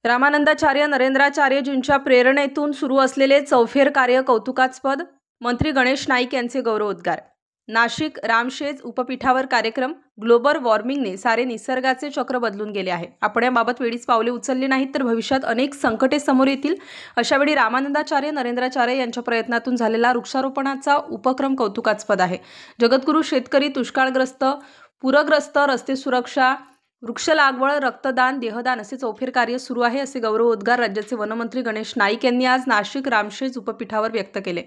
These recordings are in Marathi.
रामानंदाचार्य नरेंद्राचार्यजींच्या प्रेरणेतून सुरू असलेले चौफेर कार्य कौतुकास्पद. मंत्री गणेश नाईक यांचे गौरवोद्गार. नाशिक रामशेज उपपीठावर कार्यक्रम. ग्लोबल वॉर्मिंगने सारे निसर्गाचे चक्र बदलून गेले आहे. आपण याबाबत वेळीच पावले उचलली नाहीत तर भविष्यात अनेक संकटे समोर येतील. अशावेळी रामानंदाचार्य नरेंद्राचार्य यांच्या प्रयत्नातून झालेला वृक्षारोपणाचा उपक्रम कौतुकास्पद आहे. जगद्गुरू शेतकरी, दुष्काळग्रस्त, पूरग्रस्त, रस्ते सुरक्षा, वृक्ष लागवड, रक्तदान, देहदान असे चौफेर कार्य सुरू आहे, असे गौरवोद्गार राज्याचे वनमंत्री गणेश नाईक यांनी आज नाशिक रामशेज उपपीठावर व्यक्त केले.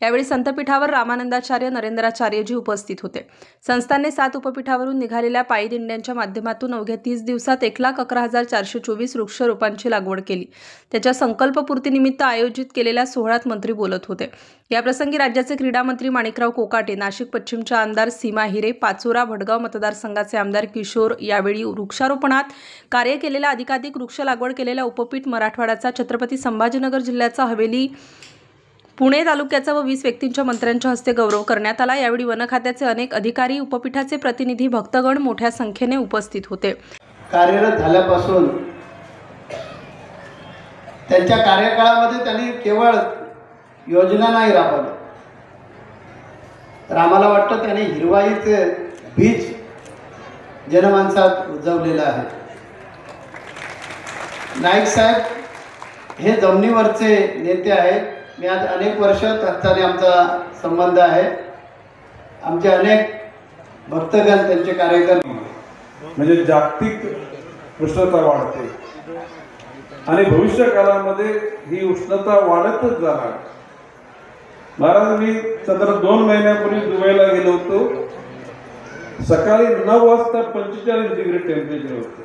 यावेळी संतपीठावर रामानंदाचार्य नरेंद्राचार्यजी उपस्थित होते. संस्थानने 7 उपपीठावरून निघालेल्या पायी दिंड्यांच्या माध्यमातून अवघ्या 30 दिवसात 1,11,424 वृक्षरोपांची लागवड केली. त्याच्या संकल्पपूर्तीनिमित्त आयोजित केलेल्या सोहळ्यात मंत्री बोलत होते. याप्रसंगी राज्याचे क्रीडा मंत्री माणिकराव कोकाटे, नाशिक पश्चिमच्या आमदार सीमा हिरे, पाचोरा भडगाव मतदारसंघाचे आमदार किशोर, यावेळी वृक्षारोपणात कार्य केलेल्या अधिकाधिक वृक्ष लागवड केलेल्या उपपीठ मराठवाड्याचा, छत्रपती संभाजीनगर जिल्ह्याचा, हवेली, पुणे तालुक्याचा व 20 व्यक्तींच्या मंत्र्यांच्या हस्ते गौरव करण्यात आला. यावेळी वन खात्याचे अनेक अधिकारी, उपपीठाचे प्रतिनिधी, भक्तगण मोठ्या संख्येने उपस्थित होते. कार्यरत झाल्यापासून त्यांच्या कार्यकाळामध्ये त्यांनी केवळ योजना नाही राबवल्या, तर आम्हाला वाटतं त्यांनी हिरवाईचे बीज जनमानसात उजवलेलं आहे. नाईक साहेब हे जमिनीवरचे नेते आहेत. मी आज अनेक वर्ष त्यांच्याने आमचा संबंध आहे. आमचे अनेक भक्तगण त्यांचे कार्यकर्ते. म्हणजे जागतिक उष्णता वाढते आणि भविष्य काळामध्ये ही उष्णता वाढतच जाणार. महाराज, मी 2 महिन्यापूर्वी दुबईला गेलो होतो. सकाळी 9 वाजता 45 डिग्री टेम्परेचर होतं.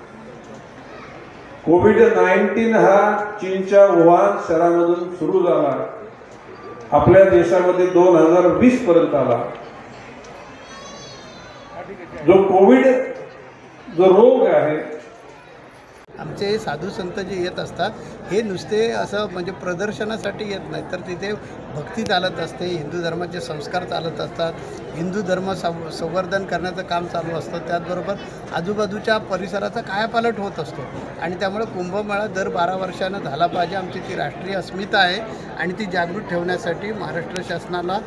कोविड-19 हा चीनच्या वुहान शहरामधून सुरू झाला, आपल्या देशामध्ये 2020 पर्यंत आला. जो कोविड जो रोग आहे, आमचे साधू संत जे येत असतात हे नुसते असं म्हणजे प्रदर्शनासाठी येत नाही, तर तिथे भक्ती चालत असते, हिंदू धर्माचे संस्कार चालत असतात, हिंदू धर्म संवर्धन करण्याचं काम चालू असतं. त्याचबरोबर आजूबाजूच्या परिसराचा कायापालट होत असतो आणि त्यामुळे कुंभमेळा दर 12 वर्षानं झाला पाहिजे. आमची ती राष्ट्रीय अस्मिता आहे आणि ती जागृत ठेवण्यासाठी महाराष्ट्र शासनाला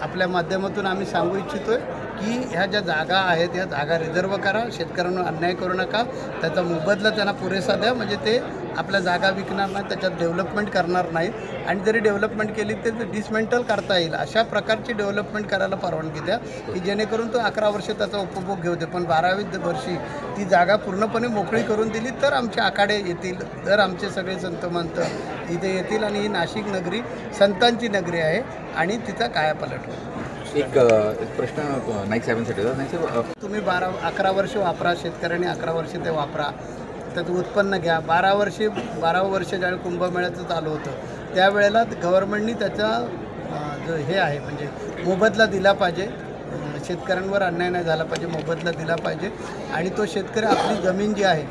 आपल्या माध्यमातून आम्ही सांगू इच्छितो आहे की ह्या ज्या जागा आहेत ह्या जागा रिझर्व करा, शेतकऱ्यांना अन्याय करू नका, त्याचा मोबदला त्यांना पुरेसा द्या, म्हणजे ते आपल्या जागा विकणार नाही, त्याच्यात डेव्हलपमेंट करणार नाहीत आणि जरी डेव्हलपमेंट केली तर ते डिसमेंटल करता येईल अशा प्रकारची डेव्हलपमेंट करायला परवानगी द्या की जेणेकरून तो 11 वर्ष त्याचा उपभोग घेऊ दे. पण 12वी वर्षी ती जागा पूर्णपणे मोकळी करून दिली तर आमचे आखाडे येतील, तर आमचे सगळे संतमंत इथे येतील आणि ही नाशिक नगरी संतांची नगरी आहे आणि तिचा कायापालट होईल. एक प्रश्न नाईक साहेबांसाठी होता. नाईक साहेब, तुम्ही 11 वर्ष वापरा, शेतकऱ्यांनी 11 वर्ष ते वापरा, त्याचं उत्पन्न घ्या. 12वं वर्ष ज्यावेळी कुंभमेळ्याचं चालू होतं त्यावेळेला गव्हर्नमेंटनी त्याचा जो हे आहे म्हणजे मोबदला दिला पाहिजे. शेतकऱ्यांवर अन्याय नाही झाला पाहिजे, मोबदला दिला पाहिजे. आणि तो शेतकरी आपली जमीन जी आहे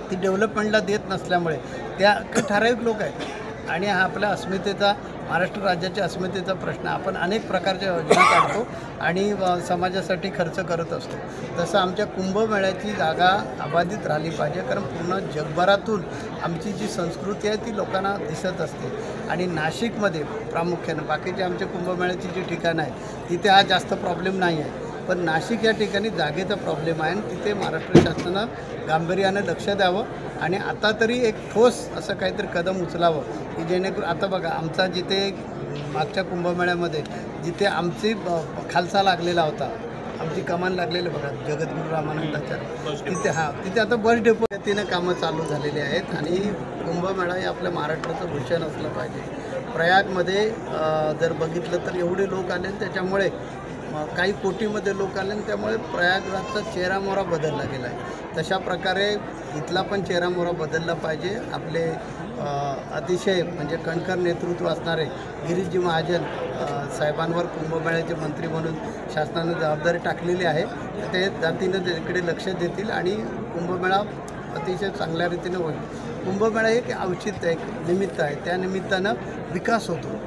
ती डेव्हलपमेंटला देत नसल्यामुळे त्या ठराविक लोक आहेत आणि हा आपल्या अस्मितेचा, महाराष्ट्र राज्याच्या अस्मितेचा प्रश्न. आपण अनेक प्रकारच्या योजना काढतो आणि समाजासाठी खर्च करत असतो. तसं आमच्या कुंभमेळ्याची जागा अबाधित राहिली पाहिजे, कारण पूर्ण जगभरातून आमची जी संस्कृती आहे ती लोकांना दिसत असते. आणि नाशिकमध्ये प्रामुख्यानं बाकीचे आमच्या कुंभमेळ्याची जी ठिकाणं आहे तिथे हा जास्त प्रॉब्लेम नाही आहे, पण नाशिक या ठिकाणी जागेचा प्रॉब्लेम आहे आणि तिथे महाराष्ट्र शासनानं गांभीर्यानं लक्ष द्यावं आणि आता तरी एक ठोस असं काहीतरी कदम उचलावं की जेणेकरून आता बघा आमचा जिथे मागच्या कुंभमेळ्यामध्ये जिथे आमची खालसा लागलेला होता, आमची कमान लागलेली बघा जगद्गुरू रामानंदाचार्य, तिथे आता बस डेपो तिनं कामं चालू झालेली आहेत आणि कुंभमेळा हे आपल्या महाराष्ट्राचं भूषण असलं पाहिजे. प्रयागमध्ये जर बघितलं तर एवढे लोक आले, त्याच्यामुळे काही कोटीमध्ये लोक आले आणि त्यामुळे प्रयागराजचा चेहरामोहरा बदलला गेला आहे. तशा प्रकारे इथला पण चेहरामोहरा बदलला पाहिजे. आपले अतिशय म्हणजे कणखर नेतृत्व असणारे गिरीशजी महाजन साहेबांवर कुंभमेळ्याचे मंत्री म्हणून शासनानं जबाबदारी टाकलेली आहे. ते जातीनं तिकडे लक्ष देतील आणि कुंभमेळा अतिशय चांगल्या रीतीने होईल. कुंभमेळा एक औचित्य, एक निमित्त आहे, त्या निमित्तानं विकास होतो.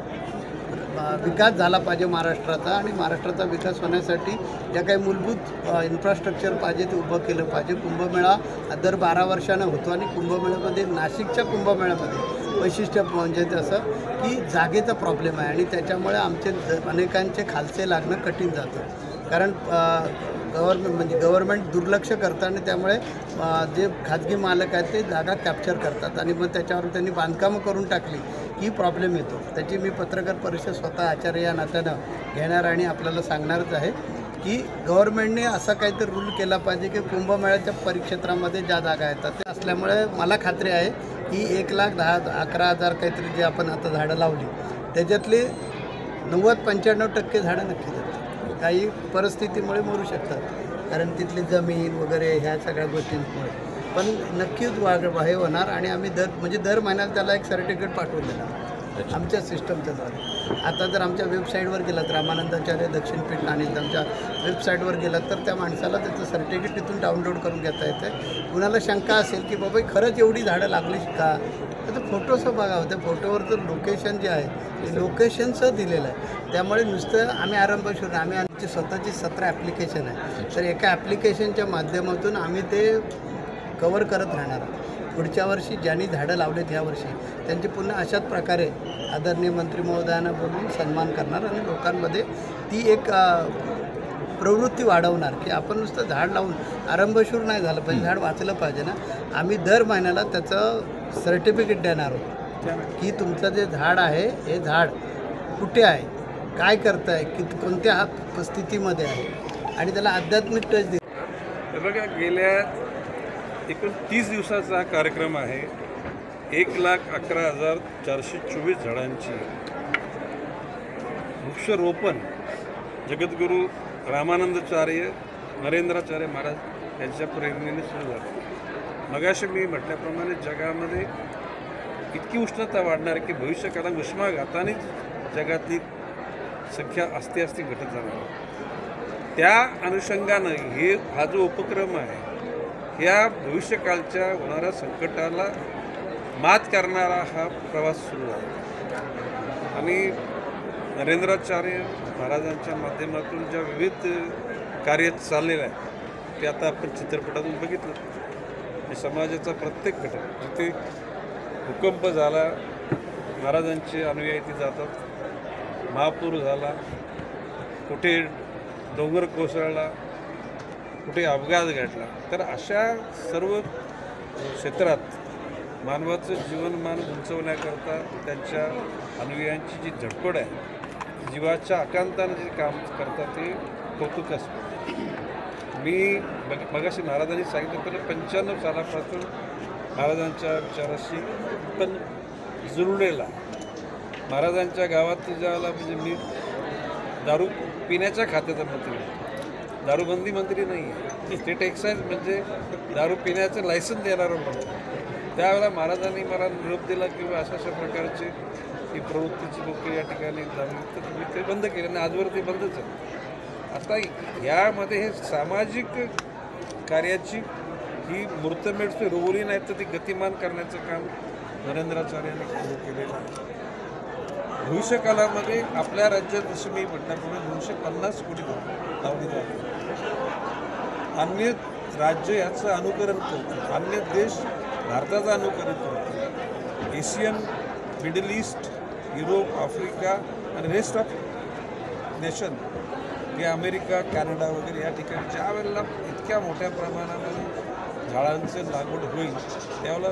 विकास झाला पाहिजे महाराष्ट्राचा, आणि महाराष्ट्राचा विकास होण्यासाठी ज्या काही मूलभूत इन्फ्रास्ट्रक्चर पाहिजे ते उभं केलं पाहिजे. कुंभमेळा दर 12 वर्षानं होतो, आणि कुंभमेळ्यामध्ये नाशिकच्या कुंभमेळ्यामध्ये वैशिष्ट्य म्हणजे असं की जागेचा प्रॉब्लेम आहे, आणि त्याच्यामुळे आमचे अनेकांचे खालचे लागणं कठीण जातं. कारण गव्हर्नमेंट दुर्लक्ष करतं, आणि त्यामुळे जे खाजगी मालक आहेत ते जागा कॅप्चर करतात, आणि मग त्याच्यावर त्यांनी बांधकामं करून टाकली की प्रॉब्लेम येतो. त्याची मी पत्रकार परिषद स्वतः आचार्य या नात्यानं घेणार, आणि आपल्याला सांगणारच आहे की गव्हर्नमेंटने असा काहीतरी रूल केला पाहिजे की कुंभमेळ्याच्या परिक्षेत्रामध्ये ज्या जागा येतात ते असल्यामुळे मला खात्री आहे की 1,10,11,000 काहीतरी जे आपण आता झाडं लावली त्याच्यातले 90-95% झाडं नक्की जातात. काही परिस्थितीमुळे मरू शकतात, कारण तिथली जमीन वगैरे ह्या सगळ्या गोष्टींमुळे, पण नक्कीच हे होणार. आणि आम्ही दर महिन्याला त्याला एक सर्टिफिकेट पाठवून देणार आमच्या सिस्टमच्याद्वारे. आता जर आमच्या वेबसाईटवर गेलात, रामानंदाचार्य दक्षिणपीठ नाणेचं आमच्या वेबसाईटवर गेलात, तर त्या माणसाला त्याचं सर्टिफिकेट तिथून डाउनलोड करून घेता येतं. कुणाला शंका असेल की बाबा खरंच एवढी झाडं लागलीच का, तर फोटोसं बघा होतं. फोटोवरचं लोकेशन जे आहे ते लोकेशनचं दिलेलं आहे. त्यामुळे नुसतं आम्ही आरंभशूर, आमची स्वतःची 17 ॲप्लिकेशन आहे, तर एका ॲप्लिकेशनच्या माध्यमातून आम्ही ते कवर करत राहणार. पुढच्या वर्षी ज्यांनी झाडं लावलेत ह्या वर्षी त्यांचे पुन्हा अशाच प्रकारे आदरणीय मंत्री महोदयांना बोलून सन्मान करणार, आणि लोकांमध्ये ती एक प्रवृत्ती वाढवणार की आपण नुसतं झाड लावून आरंभशूर नाही झालं पाहिजे, झाड वाचलं पाहिजे ना. आम्ही दर महिन्याला त्याचं सर्टिफिकेट देणार आहोत की तुमचं जे झाड आहे हे झाड कुठे आहे, काय करत आहे, कोणत्या स्थितीमध्ये आहे, आणि त्याला आध्यात्मिक टच दे. बघा, गेल्या एकूण 30 दिवसाचा हा कार्यक्रम आहे. 1,11,424 झाडांची वृक्षरोपण जगद्गुरू रामानंदाचार्य नरेंद्राचार्य महाराज यांच्या प्रेरणेने सुरू झालं. मगाशी मी म्हटल्याप्रमाणे जगामध्ये इतकी उष्णता वाढणार आहे की भविष्यकाळात उष्माघातानेच जगातली संख्या असते घटत जाणार. त्या अनुषंगानं हा जो उपक्रम आहे या भविष्यकाळच्या होणाऱ्या संकटाला मात करणारा हा प्रवास सुरू आहे. आणि नरेंद्राचार्य महाराजांच्या माध्यमातून ज्या विविध कार्य चाललेलं आहे ते आता आपण चित्रपटातून बघितलं. समाजाचा प्रत्येक घटक, जिथे भूकंप झाला महाराजांचे अनुयायी ते जातात, महापूर झाला, कुठे डोंगर कोसळला, कुठे अपघात घडला, तर अशा सर्व क्षेत्रात मानवाचं जीवनमान उंचवण्याकरता त्यांच्या अनुयायांची जी धडपड आहे, जीवाच्या आकांतानं जे काम करतात ते कौतुकास्पद. मी मगाशी महाराजांनी सांगितलं तर 95 सालापासून महाराजांच्या विचाराशी पण जुळलेला. महाराजांच्या गावात ज्यावेळेला म्हणजे मी दारू पिण्याच्या खात्याचा मंत्री, दारूबंदी मंत्री नाही आहे, स्टेट एक्साईज म्हणजे दारू पिण्याचं लायसन देणारं मंत्री. त्यावेळेला महाराजांनी मला निरोप दिला की अशा प्रकारचे ही प्रवृत्तीची लोक या ठिकाणी तर मी ते बंद केले, आणि आजवर ते बंदच आहे. आता यामध्ये हे सामाजिक कार्याची ही मूर्तमेढ रोवली नाही तर ती गतिमान करण्याचं काम नरेंद्राचार्यांनी सुरू केलेलं आहे. भविष्यकाळामध्ये आपल्या राज्यात जसं मी म्हटल्याप्रमाणे 250 कोटी लावली जाते. अन्य राज्य याचं अनुकरण करतात, अन्य देश भारताचं अनुकरण करतात. Asian, middle east, Europe, Africa आणि रेस्ट ऑफ नेशन हे अमेरिका, कॅनडा वगैरे या ठिकाणी ज्या वेळेला इतक्या मोठ्या प्रमाणामध्ये झाडांचं लागवड होईल त्यावेळेला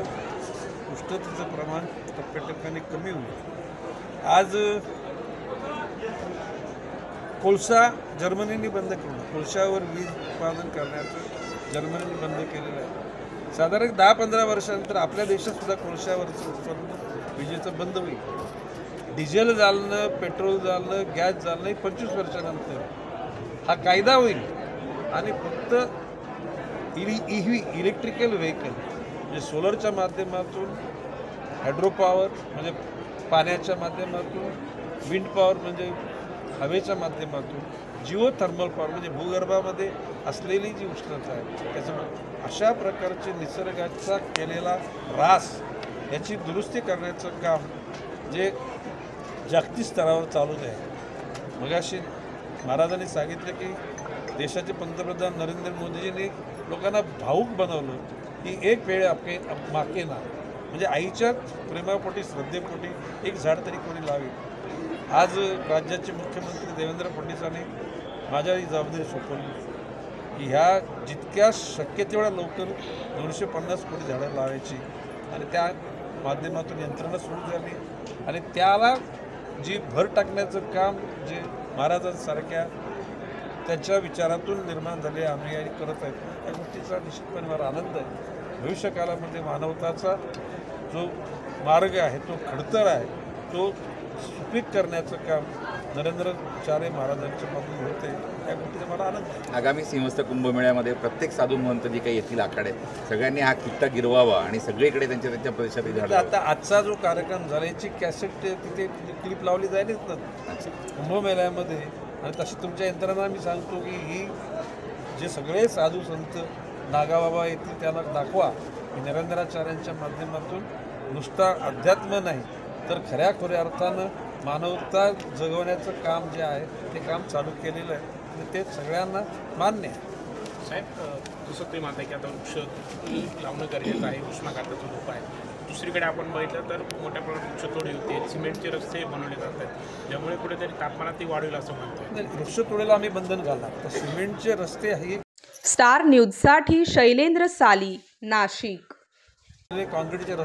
उष्णतेचं प्रमाण टप्प्याटप्प्याने कमी होईल. आज कोळसा जर्मनीने बंद केलं, कोळशावर वीज उत्पादन करण्याचं जर्मनीने बंद केलेलं आहे. साधारण 10-15 वर्षानंतर आपल्या देशातसुद्धा कोळशावरचं उत्पादन विजेचं बंद होईल. डिझेल जाळणं, पेट्रोल जाळणं, गॅस जाळणं 25 वर्षानंतर हा कायदा होईल, आणि फक्त इलेक्ट्रिकल व्हेकल म्हणजे सोलरच्या माध्यमातून, हायड्रो पॉवर म्हणजे पाण्याच्या माध्यमातून, विंड पॉवर म्हणजे हवेच्या माध्यमातून, जिओ थर्मल पॉवर म्हणजे भूगर्भामध्ये असलेली जी उष्णता आहे त्याच्यामुळे अशा प्रकारचे निसर्गाचा केलेला ऱ्हास याची दुरुस्ती करण्याचं काम जे जागतिक स्तरावर चालूच आहे. मगाशी महाराजांनी सांगितलं की देशाचे पंतप्रधान नरेंद्र मोदीजींनी लोकांना भावूक बनवलं की एक वेळ आपके माके ना, म्हणजे आईच्या प्रेमापोटी श्रद्धेपोटी एक झाड तरी कोणी लावे. आज राज्याचे मुख्यमंत्री देवेंद्र फडणवीसांनी माझ्यावर ही जबाबदारी सोपवली की ह्या जितक्या शक्य तेवढ्या लवकर 250 कोटी झाडं लावायची आणि त्या माध्यमातून यंत्रणा सुरू झाली आणि त्याला जी भर टाकण्याचं काम जे महाराजांसारख्या त्यांच्या विचारातून निर्माण झाले आम्ही करत आहेत, या गोष्टीचा निश्चितपणे मला आनंद आहे. भविष्यकालामध्ये मानवताचा जो मार्ग आहे तो खडतर आहे, तो सुपीक करण्याचं काम नरेंद्राचार्य महाराजांच्या पासून होते, या गोष्टीचा मला आनंद आहे. आगामी सिंहस्थ कुंभमेळ्यामध्ये प्रत्येक साधू महंत जे काही येथील आखाड्यात सगळ्यांनी हा किट्टा गिरवावा आणि सगळीकडे त्यांच्या परिसरात झाड लावावं. आता आजचा जो कार्यक्रम झाला याची कॅसेट तिथे क्लिप लावली जाईलच ना कुंभमेळ्यामध्ये. आणि तशी तुमच्या यंत्रणा मी सांगतो की ही जे सगळे साधू संत नागाबाबा येतील त्यांना दाखवा की नरेंद्राचार्यांच्या माध्यमातून नुसता अध्यात्म नाही तर खऱ्या अर्थानं मानवता जगवण्याचं काम जे आहे ते काम चालू केलेलं आहे आणि ते सगळ्यांना मान्य आहे. साहेब, जसं ते म्हणताय की आता वृक्ष लावणं गरजेचं आहे, उष्माघाताचा धोका आहे. दुसरीकडे आपण बघितलं तर मोठ्या प्रमाणात वृक्षतोड होते, सिमेंटचे रस्ते बनवले जात आहेत, ज्यामुळे कुठेतरी तापमानात ती वाढेल असं म्हणतोय. वृक्षतोडीला आम्ही बंधन घालणार, तर सिमेंटचे रस्ते हे स्टार न्यूजसाठी शैलेंद्र साली, नाशिक. काँक्रीटचे